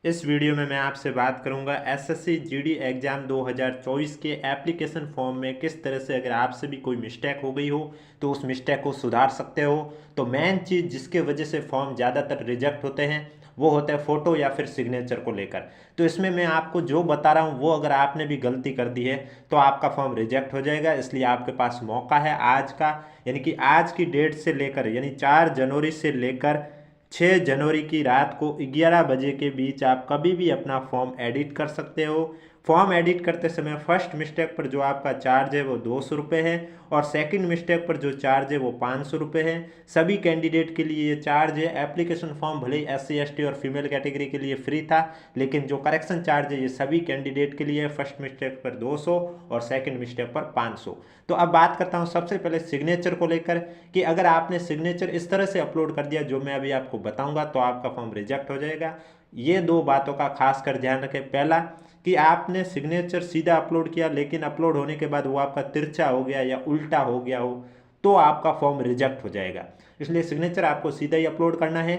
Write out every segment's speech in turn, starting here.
इस वीडियो में मैं आपसे बात करूंगा एसएससी जीडी एग्ज़ाम 2024 के एप्लीकेशन फॉर्म में किस तरह से अगर आपसे भी कोई मिस्टेक हो गई हो तो उस मिस्टेक को सुधार सकते हो। तो मेन चीज़ जिसके वजह से फॉर्म ज़्यादातर रिजेक्ट होते हैं वो होता है फ़ोटो या फिर सिग्नेचर को लेकर। तो इसमें मैं आपको जो बता रहा हूँ वो अगर आपने भी गलती कर दी है तो आपका फॉर्म रिजेक्ट हो जाएगा। इसलिए आपके पास मौका है आज का, यानी कि आज की डेट से लेकर यानी 4 जनवरी से लेकर 6 जनवरी की रात को 11 बजे के बीच आप कभी भी अपना फॉर्म एडिट कर सकते हो। फॉर्म एडिट करते समय फर्स्ट मिस्टेक पर जो आपका चार्ज है वो 200 रुपये है और सेकंड मिस्टेक पर जो चार्ज है वो 500 रुपये है। सभी कैंडिडेट के लिए ये चार्ज है। एप्लीकेशन फॉर्म भले ही SC ST और फीमेल कैटेगरी के लिए फ्री था, लेकिन जो करेक्शन चार्ज है ये सभी कैंडिडेट के लिए, फर्स्ट मिस्टेक पर 200 और सेकंड मिस्टेक पर 500। तो अब बात करता हूँ सबसे पहले सिग्नेचर को लेकर कि अगर आपने सिग्नेचर इस तरह से अपलोड कर दिया जो मैं अभी आपको बताऊंगा तो आपका फॉर्म रिजेक्ट हो जाएगा। ये दो बातों का खास कर ध्यान रखें। पहला कि आपने सिग्नेचर सीधा अपलोड किया लेकिन अपलोड होने के बाद वो आपका तिरछा हो गया या उल्टा हो गया हो तो आपका फॉर्म रिजेक्ट हो जाएगा। इसलिए सिग्नेचर आपको सीधा ही अपलोड करना है।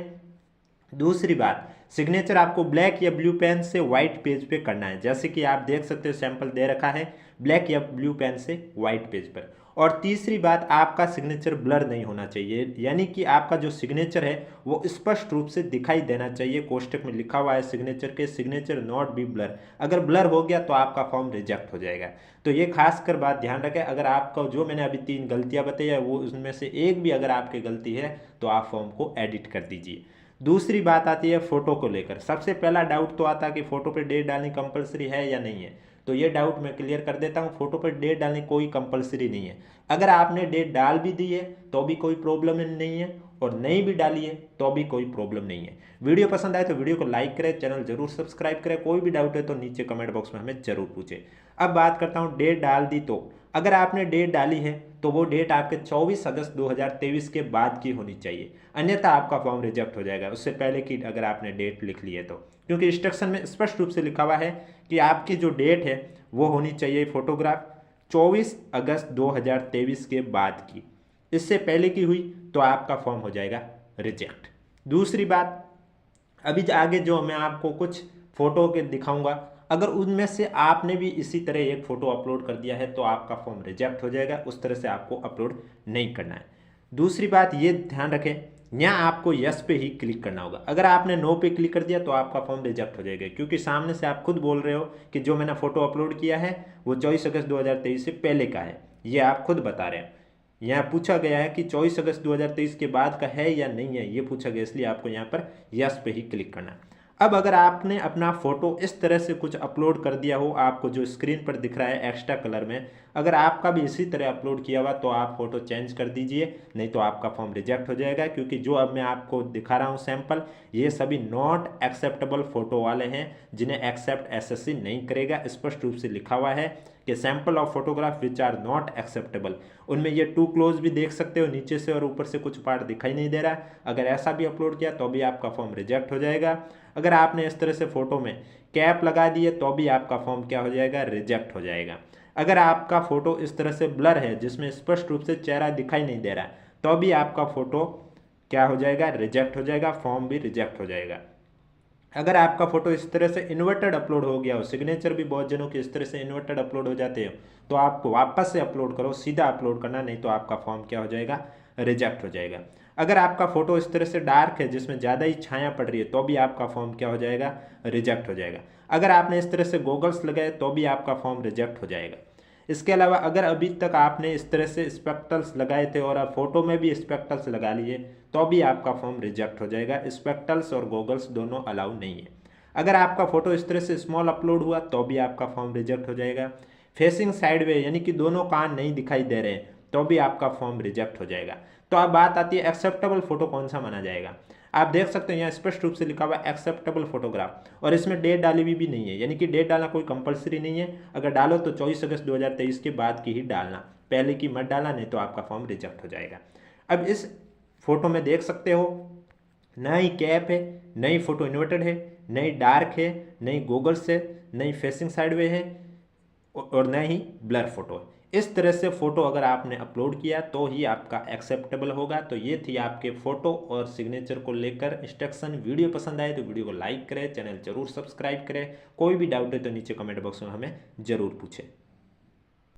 दूसरी बात, सिग्नेचर आपको ब्लैक या ब्लू पेन से व्हाइट पेज पे करना है, जैसे कि आप देख सकते हो सैंपल दे रखा है ब्लैक या ब्लू पेन से व्हाइट पेज पर। और तीसरी बात, आपका सिग्नेचर ब्लर नहीं होना चाहिए, यानी कि आपका जो सिग्नेचर है वो स्पष्ट रूप से दिखाई देना चाहिए। कोष्टक में लिखा हुआ है सिग्नेचर के सिग्नेचर नॉट बी ब्लर, अगर ब्लर हो गया तो आपका फॉर्म रिजेक्ट हो जाएगा। तो ये खास कर बात ध्यान रखें। अगर आपका जो मैंने अभी 3 गलतियां बताई है वो उसमें से एक भी अगर आपकी गलती है तो आप फॉर्म को एडिट कर दीजिए। दूसरी बात आती है फोटो को लेकर। सबसे पहला डाउट तो आता है कि फोटो पे डेट डालनी कंपलसरी है या नहीं है। तो ये डाउट मैं क्लियर कर देता हूँ, फोटो पर डेट डालनी कोई कंपलसरी नहीं है। अगर आपने डेट डाल भी दी है तो भी कोई प्रॉब्लम नहीं है और नहीं भी डाली है तो भी कोई प्रॉब्लम नहीं है। वीडियो पसंद आए तो वीडियो को लाइक करें, चैनल जरूर सब्सक्राइब करें। कोई भी डाउट है तो नीचे कमेंट बॉक्स में हमें जरूर पूछें। अब बात करता हूँ डेट डाल दी तो अगर आपने डेट डाली है तो वो डेट आपके 24 अगस्त 2023 के बाद की होनी चाहिए, अन्यथा आपका फॉर्म रिजेक्ट हो जाएगा। उससे पहले की अगर आपने डेट लिख ली है तो, क्योंकि इंस्ट्रक्शन में स्पष्ट रूप से लिखा हुआ है कि आपकी जो डेट है वो होनी चाहिए फोटोग्राफ 24 अगस्त 2023 के बाद की। इससे पहले की हुई तो आपका फॉर्म हो जाएगा रिजेक्ट। दूसरी बात, अभी आगे जो मैं आपको कुछ फोटो के दिखाऊंगा, अगर उनमें से आपने भी इसी तरह एक फ़ोटो अपलोड कर दिया है तो आपका फॉर्म रिजेक्ट हो जाएगा। उस तरह से आपको अपलोड नहीं करना है। दूसरी बात ये ध्यान रखें, यहाँ आपको यस पे ही क्लिक करना होगा। अगर आपने नो पे क्लिक कर दिया तो आपका फॉर्म रिजेक्ट हो जाएगा, क्योंकि सामने से आप खुद बोल रहे हो कि जो मैंने फ़ोटो अपलोड किया है वो 24 अगस्त 2023 से पहले का है। ये आप खुद बता रहे हैं। यहाँ पूछा गया है कि 24 अगस्त 2023 के बाद का है या नहीं है, ये पूछा गया, इसलिए आपको यहाँ पर यस पे ही क्लिक करना है। अब अगर आपने अपना फोटो इस तरह से कुछ अपलोड कर दिया हो, आपको जो स्क्रीन पर दिख रहा है एक्स्ट्रा कलर में, अगर आपका भी इसी तरह अपलोड किया हुआ तो आप फोटो चेंज कर दीजिए, नहीं तो आपका फॉर्म रिजेक्ट हो जाएगा। क्योंकि जो अब मैं आपको दिखा रहा हूँ सैंपल, ये सभी नॉट एक्सेप्टेबल फोटो वाले हैं जिन्हें एक्सेप्ट एसएससी नहीं करेगा। स्पष्ट रूप से लिखा हुआ है कि sample of photograph which are not acceptable. उनमें ये टू क्लोज भी देख सकते हो, नीचे से और ऊपर से कुछ पार्ट दिखाई नहीं दे रहा। अगर ऐसा भी अपलोड किया तो भी आपका फॉर्म रिजेक्ट हो जाएगा। अगर आपने इस तरह से फोटो में कैप लगा दिए तो भी आपका फॉर्म क्या हो जाएगा, रिजेक्ट हो जाएगा। अगर आपका फोटो इस तरह से ब्लर है जिसमें स्पष्ट रूप से चेहरा दिखाई नहीं दे रहा तो भी आपका फोटो क्या हो जाएगा, रिजेक्ट हो जाएगा, फॉर्म भी रिजेक्ट हो जाएगा। अगर आपका फोटो इस तरह से इन्वर्टेड अपलोड हो गया हो, सिग्नेचर भी बहुत जनों के इस तरह से इन्वर्टेड अपलोड हो जाते हो, तो आपको वापस से अपलोड करो, सीधा अपलोड करना, नहीं तो आपका फॉर्म क्या हो जाएगा, रिजेक्ट हो जाएगा। अगर आपका फोटो इस तरह से डार्क है जिसमें ज़्यादा ही छाया पड़ रही है तो भी आपका फॉर्म क्या हो जाएगा, रिजेक्ट हो जाएगा। अगर आपने इस तरह से गॉगल्स लगाए तो भी आपका फॉर्म रिजेक्ट हो जाएगा। इसके अलावा अगर अभी तक आपने इस तरह से स्पेक्टल्स लगाए थे और आप फोटो में भी स्पेक्टल्स लगा लिए तो भी आपका फॉर्म रिजेक्ट हो जाएगा। स्पेक्टल्स और गॉगल्स दोनों अलाउ नहीं है। अगर आपका फोटो इस तरह से स्मॉल अपलोड हुआ तो भी आपका फॉर्म रिजेक्ट हो जाएगा। फेसिंग साइडवे यानी कि दोनों कान नहीं दिखाई दे रहे तो भी आपका फॉर्म रिजेक्ट हो जाएगा। तो अब बात आती है एक्सेप्टेबल फोटो कौन सा माना जाएगा। आप देख सकते हैं यहाँ स्पष्ट रूप से लिखा हुआ है एक्सेप्टेबल फोटोग्राफ, और इसमें डेट डाली हुई भी नहीं है, यानी कि डेट डालना कोई कंपलसरी नहीं है। अगर डालो तो 24 अगस्त 2023 के बाद की ही डालना, पहले की मत डालना, नहीं तो आपका फॉर्म रिजेक्ट हो जाएगा। अब इस फोटो में देख सकते हो नई कैप है, नई फोटो इन्वर्टेड है, नई डार्क है, नई गॉगल्स है, नई फेसिंग साइडवे है और न ही ब्लर फोटो है। इस तरह से फ़ोटो अगर आपने अपलोड किया तो ही आपका एक्सेप्टेबल होगा। तो ये थी आपके फ़ोटो और सिग्नेचर को लेकर इंस्ट्रक्शन। वीडियो पसंद आए तो वीडियो को लाइक करें, चैनल जरूर सब्सक्राइब करें। कोई भी डाउट है तो नीचे कमेंट बॉक्स में हमें ज़रूर पूछें।